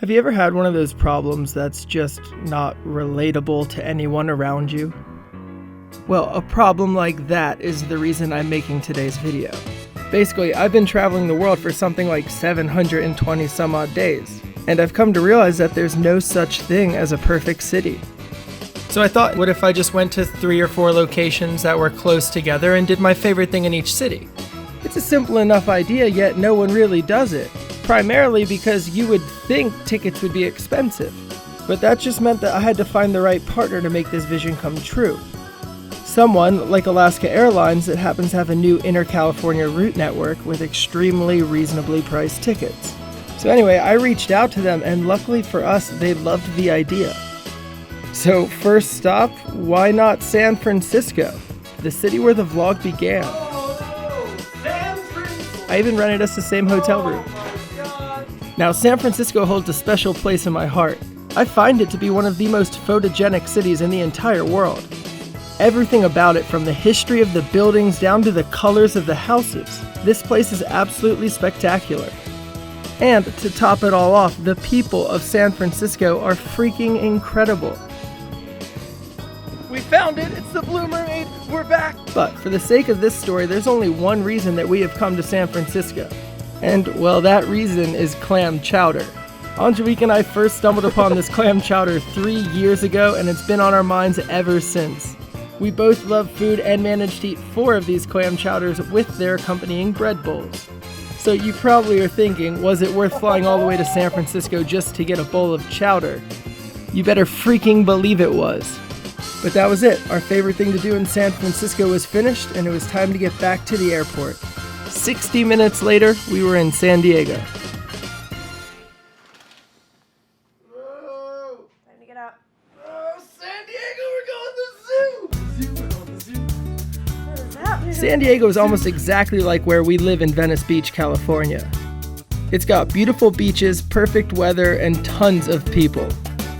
Have you ever had one of those problems that's just not relatable to anyone around you? Well, a problem like that is the reason I'm making today's video. Basically, I've been traveling the world for something like 720 some odd days, and I've come to realize that there's no such thing as a perfect city. So I thought, what if I just went to 3 or 4 locations that were close together and did my favorite thing in each city? It's a simple enough idea, yet no one really does it. Primarily because you would think tickets would be expensive. But that just meant that I had to find the right partner to make this vision come true. Someone like Alaska Airlines that happens to have a new inter-California route network with extremely reasonably priced tickets. So anyway, I reached out to them, and luckily for us, they loved the idea. So first stop, why not San Francisco, the city where the vlog began. I even rented us the same hotel room. Now, San Francisco holds a special place in my heart. I find it to be one of the most photogenic cities in the entire world. Everything about it, from the history of the buildings down to the colors of the houses, this place is absolutely spectacular. And to top it all off, the people of San Francisco are freaking incredible. We found it! It's the Blue Mermaid! We're back! But for the sake of this story, there's only one reason that we have come to San Francisco. And, well, that reason is clam chowder. Angelique and I first stumbled upon this clam chowder 3 years ago, and it's been on our minds ever since. We both love food and managed to eat 4 of these clam chowders with their accompanying bread bowls. So you probably are thinking, was it worth flying all the way to San Francisco just to get a bowl of chowder? You better freaking believe it was. But that was it. Our favorite thing to do in San Francisco was finished, and it was time to get back to the airport. 60 minutes later, we were in San Diego. Whoa. Time to get out. Oh, San Diego, we're going to the zoo! What is that? San Diego is almost exactly like where we live in Venice Beach, California. It's got beautiful beaches, perfect weather, and tons of people.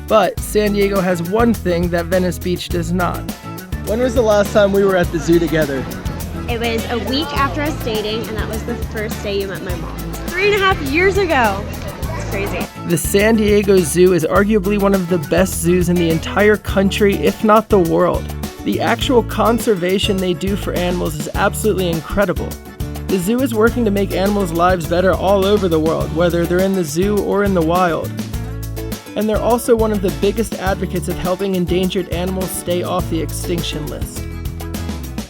But San Diego has one thing that Venice Beach does not. When was the last time we were at the zoo together? It was a week after us dating, and that was the first day you met my mom. 3.5 years ago. It's crazy. The San Diego Zoo is arguably one of the best zoos in the entire country, if not the world. The actual conservation they do for animals is absolutely incredible. The zoo is working to make animals' lives better all over the world, whether they're in the zoo or in the wild. And they're also one of the biggest advocates of helping endangered animals stay off the extinction list.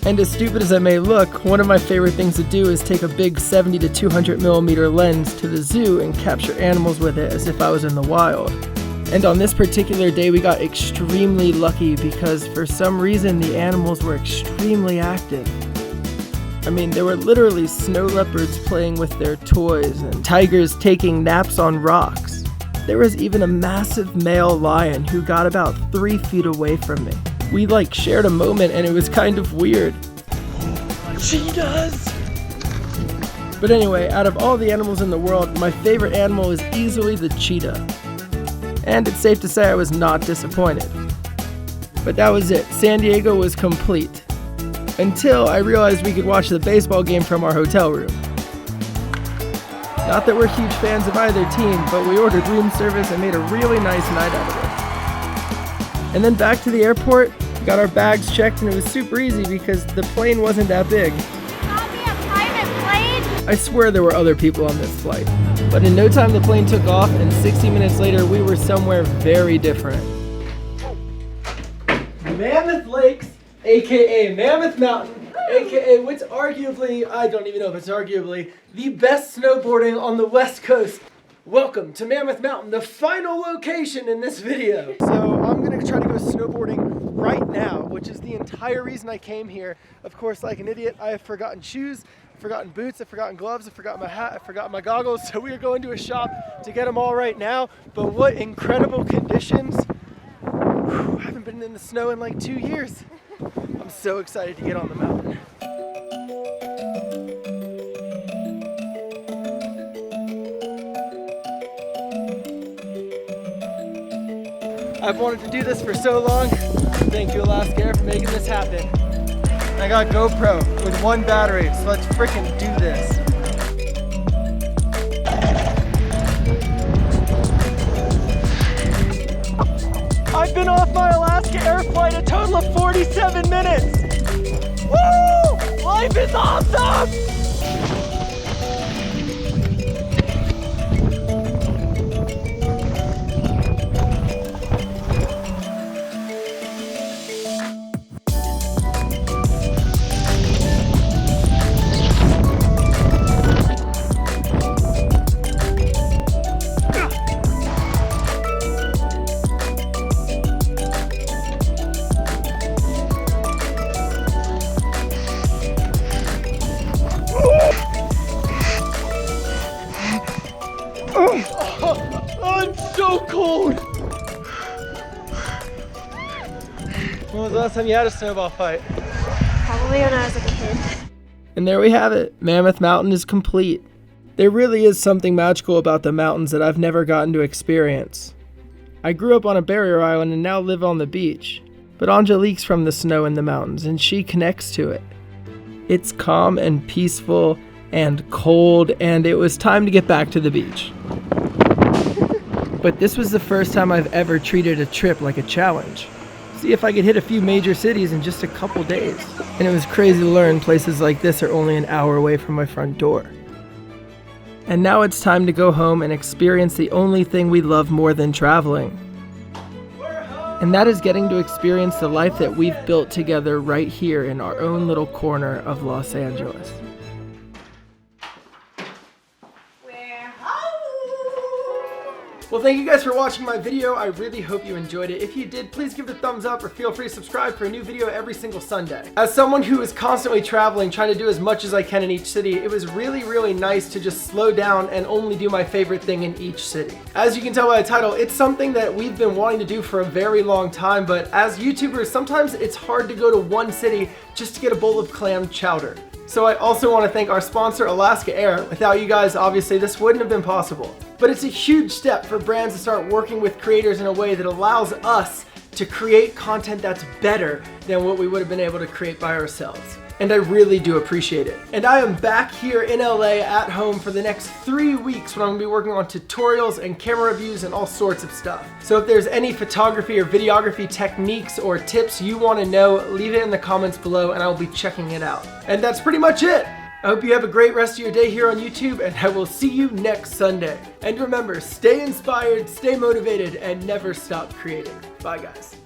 And as stupid as I may look, one of my favorite things to do is take a big 70 to 200 millimeter lens to the zoo and capture animals with it as if I was in the wild. And on this particular day, we got extremely lucky because for some reason the animals were extremely active. I mean, there were literally snow leopards playing with their toys and tigers taking naps on rocks. There was even a massive male lion who got about 3 feet away from me. We shared a moment, and it was kind of weird. Cheetahs! But anyway, out of all the animals in the world, my favorite animal is easily the cheetah. And it's safe to say I was not disappointed. But that was it. San Diego was complete. Until I realized we could watch the baseball game from our hotel room. Not that we're huge fans of either team, but we ordered room service and made a really nice night out of it. And then back to the airport, got our bags checked, and it was super easy because the plane wasn't that big. Not be a private plane? I swear there were other people on this flight. But in no time the plane took off, and 60 minutes later we were somewhere very different. Mammoth Lakes, aka Mammoth Mountain, aka what's arguably, I don't even know if it's arguably, the best snowboarding on the West Coast. Welcome to Mammoth Mountain, the final location in this video. So I'm gonna try to go snowboarding right now, which is the entire reason I came here. Of course, like an idiot, I have forgotten shoes, I've forgotten boots, I've forgotten gloves, I've forgotten my hat, I've forgotten my goggles. So we are going to a shop to get them all right now. But what incredible conditions. I haven't been in the snow in like 2 years. I'm so excited to get on the mountain. I've wanted to do this for so long. Thank you, Alaska Air, for making this happen. I got GoPro with 1 battery, so let's freaking do this. been off my Alaska air flight a total of 47 minutes. Woo! Life is awesome! I'm so cold! When was the last time you had a snowball fight? Probably when I was like a kid. And there we have it. Mammoth Mountain is complete. There really is something magical about the mountains that I've never gotten to experience. I grew up on a barrier island and now live on the beach. But Angelique's from the snow in the mountains and she connects to it. It's calm and peaceful and cold, and it was time to get back to the beach. But this was the first time I've ever treated a trip like a challenge. See if I could hit a few major cities in just a couple days. And it was crazy to learn places like this are only an hour away from my front door. And now it's time to go home and experience the only thing we love more than traveling. And that is getting to experience the life that we've built together right here in our own little corner of Los Angeles. Well, thank you guys for watching my video. I really hope you enjoyed it. If you did, please give it a thumbs up or feel free to subscribe for a new video every single Sunday. As someone who is constantly traveling, trying to do as much as I can in each city, it was really, really nice to just slow down and only do my favorite thing in each city. As you can tell by the title, it's something that we've been wanting to do for a very long time, but as YouTubers, sometimes it's hard to go to one city just to get a bowl of clam chowder. So I also want to thank our sponsor, Alaska Air. Without you guys, obviously, this wouldn't have been possible. But it's a huge step for brands to start working with creators in a way that allows us to create content that's better than what we would have been able to create by ourselves. And I really do appreciate it. And I am back here in LA at home for the next 3 weeks when I'm gonna be working on tutorials and camera reviews and all sorts of stuff. So if there's any photography or videography techniques or tips you wanna know, leave it in the comments below and I will be checking it out. And that's pretty much it. I hope you have a great rest of your day here on YouTube, and I will see you next Sunday. And remember, stay inspired, stay motivated, and never stop creating. Bye guys.